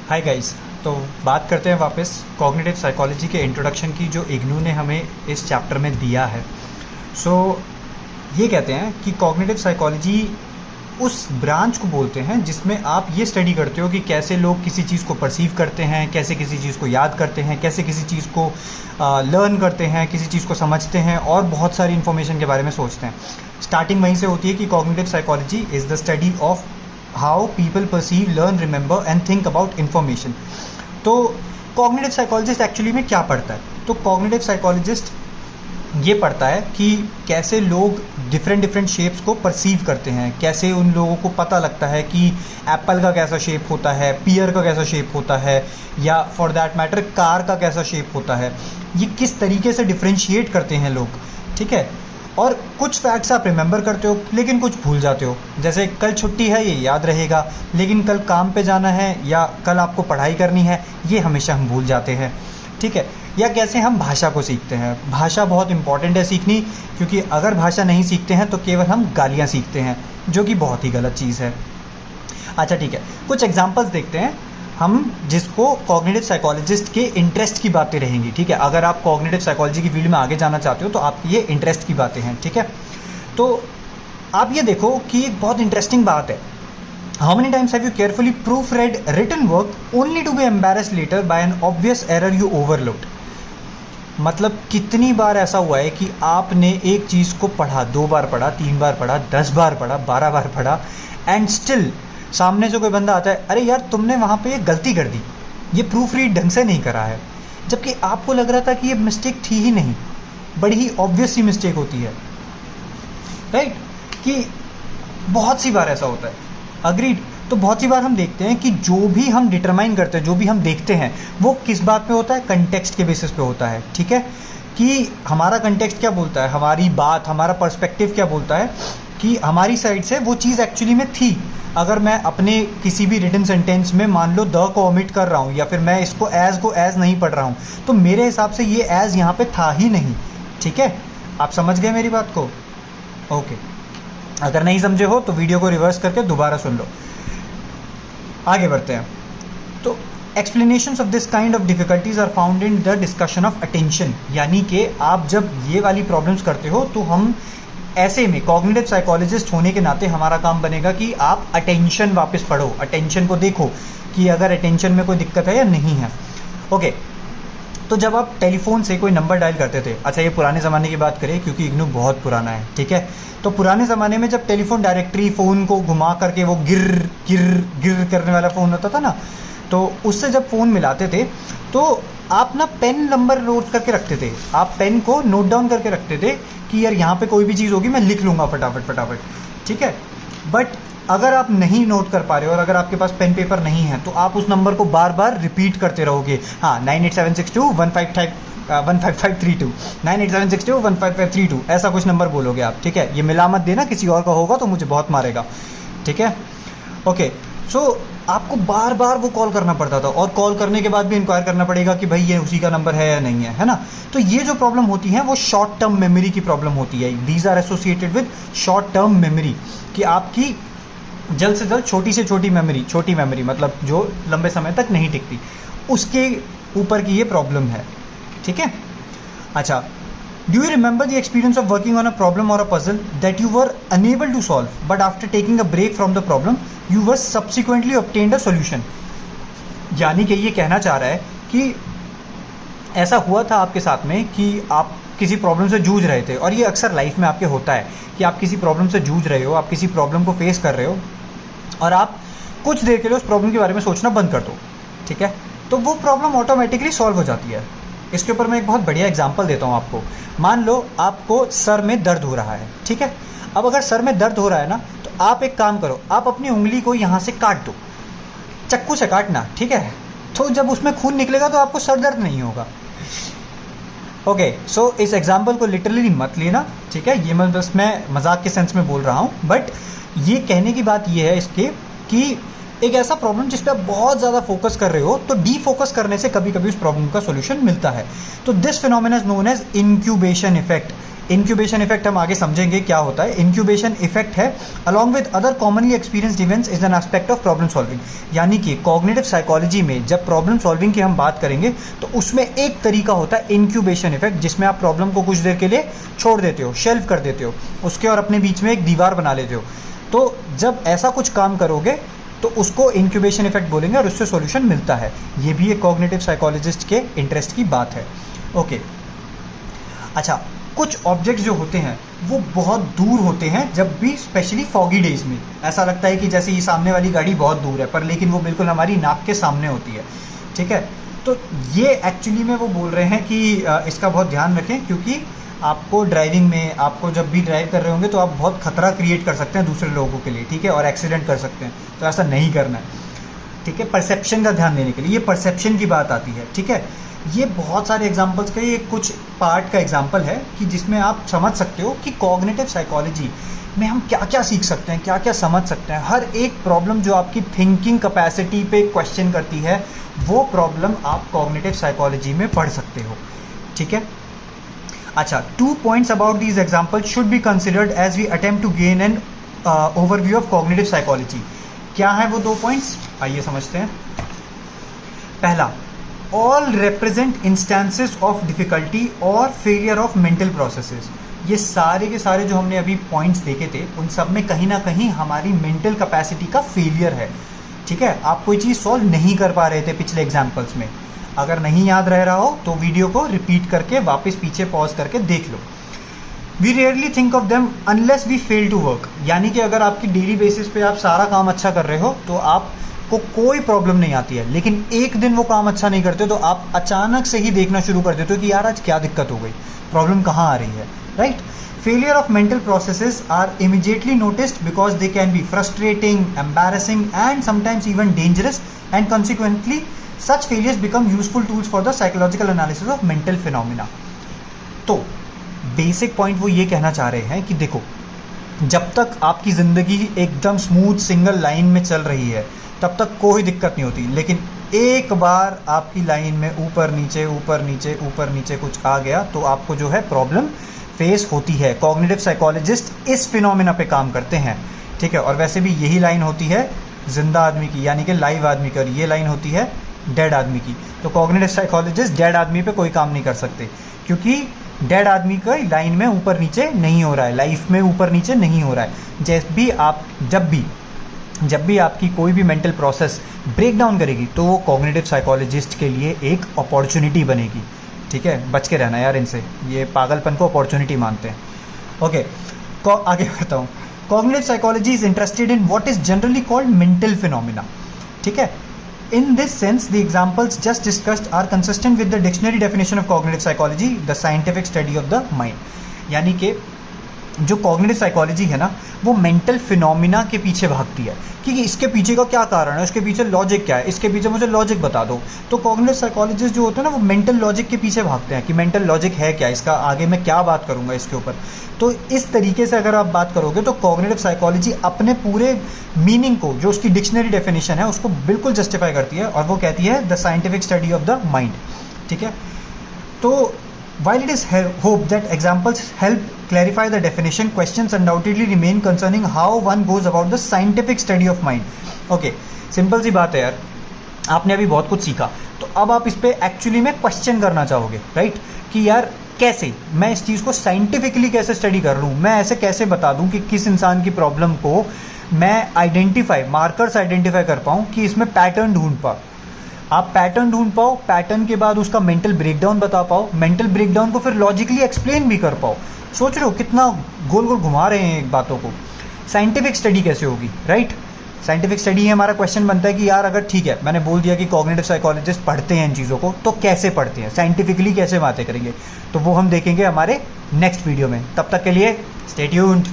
Hi guys. तो बात करते हैं वापस कॉग्निटिव साइकोलॉजी के इंट्रोडक्शन की जो इग्नू ने हमें इस चैप्टर में दिया है। ये कहते हैं कि कॉग्निटिव साइकोलॉजी उस ब्रांच को बोलते हैं जिसमें आप ये स्टडी करते हो कि कैसे लोग किसी चीज़ को परसीव करते हैं, कैसे किसी चीज़ को याद करते हैं, कैसे किसी चीज़ को लर्न करते हैं, किसी चीज़ को समझते हैं और बहुत सारी इन्फॉर्मेशन के बारे में सोचते हैं। स्टार्टिंग वहीं से होती है कि cognitive psychology is the study of how people perceive, learn, remember and think about information. तो कॉग्निटिव साइकोलॉजिस्ट एक्चुअली में क्या पढ़ता है? तो कॉग्निटिव साइकोलॉजिस्ट ये पढ़ता है कि कैसे लोग डिफरेंट शेप्स को परसीव करते हैं, कैसे उन लोगों को पता लगता है कि एप्पल का कैसा शेप होता है, पियर का कैसा शेप होता है, या फॉर दैट मैटर कार का कैसा शेप होता है। ये किस तरीके से डिफ्रेंशिएट करते हैं लोग, ठीक है। और कुछ फैक्ट्स आप रिमेंबर करते हो लेकिन कुछ भूल जाते हो। जैसे कल छुट्टी है ये याद रहेगा, लेकिन कल काम पे जाना है या कल आपको पढ़ाई करनी है ये हमेशा हम भूल जाते हैं, ठीक है। या कैसे हम भाषा को सीखते हैं। भाषा बहुत इंपॉर्टेंट है सीखनी, क्योंकि अगर भाषा नहीं सीखते हैं तो केवल हम गालियाँ सीखते हैं, जो कि बहुत ही गलत चीज़ है। अच्छा ठीक है, कुछ एग्जांपल्स देखते हैं हम जिसको कॉग्निटिव साइकोलॉजिस्ट के इंटरेस्ट की बातें रहेंगी, ठीक है। अगर आप कॉग्निटिव साइकोलॉजी की फील्ड में आगे जाना चाहते हो तो आपकी ये इंटरेस्ट की बातें हैं, ठीक है। तो आप ये देखो कि एक बहुत इंटरेस्टिंग बात है। How many times have you carefully proof read written work only to be embarrassed later by an obvious error you overlooked. मतलब कितनी बार ऐसा हुआ है कि आपने एक चीज़ को पढ़ा, 2 बार पढ़ा, 3 बार पढ़ा, 10 बार पढ़ा, 12 बार पढ़ा, एंड स्टिल सामने से कोई बंदा आता है, अरे यार तुमने वहाँ पे ये गलती कर दी, ये प्रूफ रीड ढंग से नहीं करा है, जबकि आपको लग रहा था कि ये मिस्टेक थी ही नहीं, बड़ी ही ऑब्वियस सी मिस्टेक होती है, राइट। कि बहुत सी बार ऐसा होता है, अग्रीड। तो बहुत सी बार हम देखते हैं कि जो भी हम डिटरमाइन करते हैं, जो भी हम देखते हैं, वो किस बात पे होता है? कंटेक्स्ट के बेसिस पे होता है, ठीक है। कि हमारा कंटेक्स्ट क्या बोलता है, हमारी बात, हमारा पर्सपेक्टिव क्या बोलता है कि हमारी साइड से वो चीज़ एक्चुअली में थी। अगर मैं अपने किसी भी रिटन सेंटेंस में मान लो द को ओमिट कर रहा हूँ, या फिर मैं इसको एज नहीं पढ़ रहा हूँ, तो मेरे हिसाब से ये एज यहाँ पे था ही नहीं, ठीक है। आप समझ गए मेरी बात को? ओके। अगर नहीं समझे हो तो वीडियो को रिवर्स करके दोबारा सुन लो। आगे बढ़ते हैं। तो explanations of this kind of difficulties are found in the discussion of attention. यानी कि आप जब ये वाली प्रॉब्लम्स करते हो तो हम ऐसे में कॉग्निटिव साइकोलॉजिस्ट होने के नाते हमारा काम बनेगा कि आप अटेंशन वापस पढ़ो, अटेंशन को देखो कि अगर अटेंशन में कोई दिक्कत है या नहीं है। ओके। तो जब आप टेलीफोन से कोई नंबर डायल करते थे, अच्छा ये पुराने ज़माने की बात करें क्योंकि इग्नू बहुत पुराना है, ठीक है। तो पुराने ज़माने में जब टेलीफोन डायरेक्टरी फ़ोन को घुमा करके वो गिर गिर गिर करने वाला फ़ोन होता था ना, तो उससे जब फ़ोन मिलाते थे तो आप ना पेन नंबर नोट करके रखते थे, आप पेन को नोट डाउन करके रखते थे कि यार यहाँ पे कोई भी चीज़ होगी मैं लिख लूँगा फटाफट, ठीक है। बट अगर आप नहीं नोट कर पा रहे हो और अगर आपके पास पेन पेपर नहीं है तो आप उस नंबर को बार बार रिपीट करते रहोगे। हाँ, 9876215532, 9876215532 ऐसा कुछ नंबर बोलोगे आप, ठीक है। ये मिला मत देना, किसी और का होगा तो मुझे बहुत मारेगा, ठीक है। ओके। सो आपको बार बार वो कॉल करना पड़ता था और कॉल करने के बाद भी इंक्वायर करना पड़ेगा कि भाई ये उसी का नंबर है या नहीं है ना। तो ये जो प्रॉब्लम होती है वो शॉर्ट टर्म मेमोरी की प्रॉब्लम होती है। These are associated with short term memory, कि आपकी जल्द से जल्द छोटी से छोटी मेमोरी मतलब जो लंबे समय तक नहीं टिकती, उसके ऊपर की ये प्रॉब्लम है, ठीक है। अच्छा, do you remember the experience of working on a problem और a puzzle that you were unable to solve, but after taking a break from the problem you were subsequently obtained a solution. यानी कि ये कहना चाह रहा है कि ऐसा हुआ था आपके साथ में कि आप किसी प्रॉब्लम से जूझ रहे थे, और ये अक्सर लाइफ में आपके होता है कि आप किसी प्रॉब्लम से जूझ रहे हो, आप किसी प्रॉब्लम को फेस कर रहे हो और आप कुछ देर के लिए उस प्रॉब्लम के बारे में सोचना बंद कर दो, ठीक है। तो वो प्रॉब्लम ऑटोमेटिकली सॉल्व हो जाती है। इसके ऊपर मैं एक बहुत बढ़िया एग्जांपल देता हूँ आपको। मान लो आपको सर में दर्द हो रहा है, ठीक है। अब अगर सर में दर्द हो रहा है ना, तो आप एक काम करो, आप अपनी उंगली को यहाँ से काट दो, चाकू से काटना, ठीक है। तो जब उसमें खून निकलेगा तो आपको सर दर्द नहीं होगा। ओके। सो इस एग्जाम्पल को लिटरली मत लेना, ठीक है। ये बस मैं मजाक के सेंस में बोल रहा हूँ, बट ये कहने की बात ये है इसके कि एक ऐसा प्रॉब्लम जिस पे आप बहुत ज़्यादा फोकस कर रहे हो, तो डी फोकस करने से कभी कभी उस प्रॉब्लम का सोल्यूशन मिलता है। तो this phenomena is known as incubation effect. Incubation effect हम आगे समझेंगे क्या होता है। इंक्यूबेशन इफेक्ट है along with other commonly experienced events is an aspect of problem solving. यानी कि कॉग्निटिव साइकोलॉजी में जब प्रॉब्लम सॉल्विंग की हम बात करेंगे तो उसमें एक तरीका होता है इंक्यूबेशन इफेक्ट, जिसमें आप प्रॉब्लम को कुछ देर के लिए छोड़ देते हो, शेल्फ कर देते हो उसके और अपने बीच में एक दीवार बना लेते हो। तो जब ऐसा कुछ काम करोगे तो उसको इंक्यूबेशन इफेक्ट बोलेंगे और उससे सॉल्यूशन मिलता है। ये भी एक कॉग्निटिव साइकोलॉजिस्ट के इंटरेस्ट की बात है। ओके, अच्छा, कुछ ऑब्जेक्ट्स जो होते हैं वो बहुत दूर होते हैं जब भी, स्पेशली फॉगी डेज में ऐसा लगता है कि जैसे ये सामने वाली गाड़ी बहुत दूर है, पर लेकिन वो बिल्कुल हमारी नाक के सामने होती है। ठीक है, तो ये एक्चुअली में वो बोल रहे हैं कि इसका बहुत ध्यान रखें, क्योंकि आपको ड्राइविंग में, आपको जब भी ड्राइव कर रहे होंगे तो आप बहुत खतरा क्रिएट कर सकते हैं दूसरे लोगों के लिए, ठीक है, और एक्सीडेंट कर सकते हैं। तो ऐसा नहीं करना है, ठीक है। परसेप्शन का ध्यान देने के लिए, ये परसेप्शन की बात आती है, ठीक है। ये बहुत सारे एग्जांपल्स का ये कुछ पार्ट का एग्जांपल है कि जिसमें आप समझ सकते हो कि कॉग्निटिव साइकोलॉजी में हम क्या क्या सीख सकते हैं, क्या क्या समझ सकते हैं। हर एक प्रॉब्लम जो आपकी थिंकिंग कैपेसिटी पे क्वेश्चन करती है, वो प्रॉब्लम आप कॉग्निटिव साइकोलॉजी में पढ़ सकते हो, ठीक है। अच्छा, 2 points about these examples should be considered as we attempt to gain an overview of cognitive psychology। क्या है वो 2 points, आइए समझते हैं। पहला, all represent instances of difficulty or failure of mental processes। ये सारे के सारे जो हमने अभी पॉइंट्स देखे थे उन सब में कहीं ना कहीं हमारी मेंटल कैपेसिटी का फेलियर है, ठीक है। आप कोई चीज़ सॉल्व नहीं कर पा रहे थे पिछले एग्जाम्पल्स में। अगर नहीं याद रह रहा हो तो वीडियो को रिपीट करके वापस पीछे पॉज करके देख लो। We rarely think of them unless we fail to work. यानी कि अगर आपकी डेली बेसिस पे आप सारा काम अच्छा कर रहे हो तो आपको कोई प्रॉब्लम नहीं आती है, लेकिन एक दिन वो काम अच्छा नहीं करते तो आप अचानक से ही देखना शुरू कर देते हो कि यार आज क्या दिक्कत हो गई, प्रॉब्लम कहाँ आ रही है, right. Failure of mental processes are immediately noticed because they can be frustrating, embarrassing and sometimes even dangerous, and consequently such failures become useful tools for the psychological analysis of mental phenomena। तो basic point वो ये कहना चाह रहे हैं कि देखो, जब तक आपकी ज़िंदगी एकदम स्मूथ सिंगल लाइन में चल रही है तब तक कोई दिक्कत नहीं होती, लेकिन एक बार आपकी लाइन में ऊपर नीचे ऊपर नीचे ऊपर नीचे कुछ आ गया तो आपको जो है प्रॉब्लम फेस होती है। कॉग्निटिव साइकोलॉजिस्ट इस फिनोमिना पे काम करते हैं, ठीक है। और वैसे भी यही लाइन होती है जिंदा आदमी की, यानी कि लाइव आदमी की, और ये लाइन होती है डेड आदमी की। तो कॉग्निटिव साइकोलॉजिस्ट डेड आदमी पे कोई काम नहीं कर सकते, क्योंकि डेड आदमी का लाइन में ऊपर नीचे नहीं हो रहा है, लाइफ में ऊपर नीचे नहीं हो रहा है। जब भी आपकी कोई भी मेंटल प्रोसेस ब्रेक डाउन करेगी तो वो कॉग्निटिव साइकोलॉजिस्ट के लिए एक अपॉर्चुनिटी बनेगी, ठीक है। बच के रहना यार इनसे, ये पागलपन को अपॉर्चुनिटी मानते हैं। ओके, आगे बढ़ता हूँ। Cognitive psychology is interested in what is generally called mental phenomena, ठीक है। In this sense, the examples just discussed are consistent with the dictionary definition of cognitive psychology, the scientific study of the mind। यानी कि जो cognitive psychology है ना, वो mental phenomena के पीछे भागती है कि इसके पीछे का क्या कारण है, उसके पीछे लॉजिक क्या है, इसके पीछे मुझे लॉजिक बता दो। तो कॉग्निटिव साइकोलॉजिस्ट जो होते हैं ना, वो मेंटल लॉजिक के पीछे भागते हैं कि मेंटल लॉजिक है क्या, इसका आगे मैं क्या बात करूँगा इसके ऊपर। तो इस तरीके से अगर आप बात करोगे तो कॉग्निटिव साइकोलॉजी अपने पूरे मीनिंग को, जो उसकी डिक्शनरी डेफिनेशन है, उसको बिल्कुल जस्टिफाई करती है, और वो कहती है the scientific study of the mind, ठीक है। तो while it is hoped that examples help clarify the definition, questions undoubtedly remain concerning how one goes about the scientific study of mind। okay, simple सी बात है यार, आपने अभी बहुत कुछ सीखा, तो अब आप इस पर एक्चुअली में क्वेश्चन करना चाहोगे, राइट, कि यार कैसे मैं इस चीज़ को साइंटिफिकली कैसे स्टडी कर लूँ, मैं ऐसे कैसे बता दूँ कि किस इंसान की प्रॉब्लम को मैं मार्कर्स आइडेंटिफाई कर पाऊँ कि इसमें पैटर्न ढूंढ पाऊँ। आप पैटर्न ढूंढ पाओ, पैटर्न के बाद उसका मेंटल ब्रेकडाउन बता पाओ, मेंटल ब्रेकडाउन को फिर लॉजिकली एक्सप्लेन भी कर पाओ। सोच रहे हो कितना गोल गोल घुमा रहे हैं एक बातों को। साइंटिफिक स्टडी कैसे होगी, राइट। साइंटिफिक स्टडी हमारा क्वेश्चन बनता है कि यार अगर ठीक है, मैंने बोल दिया कि कॉग्निटिव साइकोलॉजिस्ट पढ़ते हैं इन चीज़ों को, तो कैसे पढ़ते हैं, साइंटिफिकली कैसे बातें करेंगे, तो वो हम देखेंगे हमारे नेक्स्ट वीडियो में। तब तक के लिए स्टे ट्यून्ड।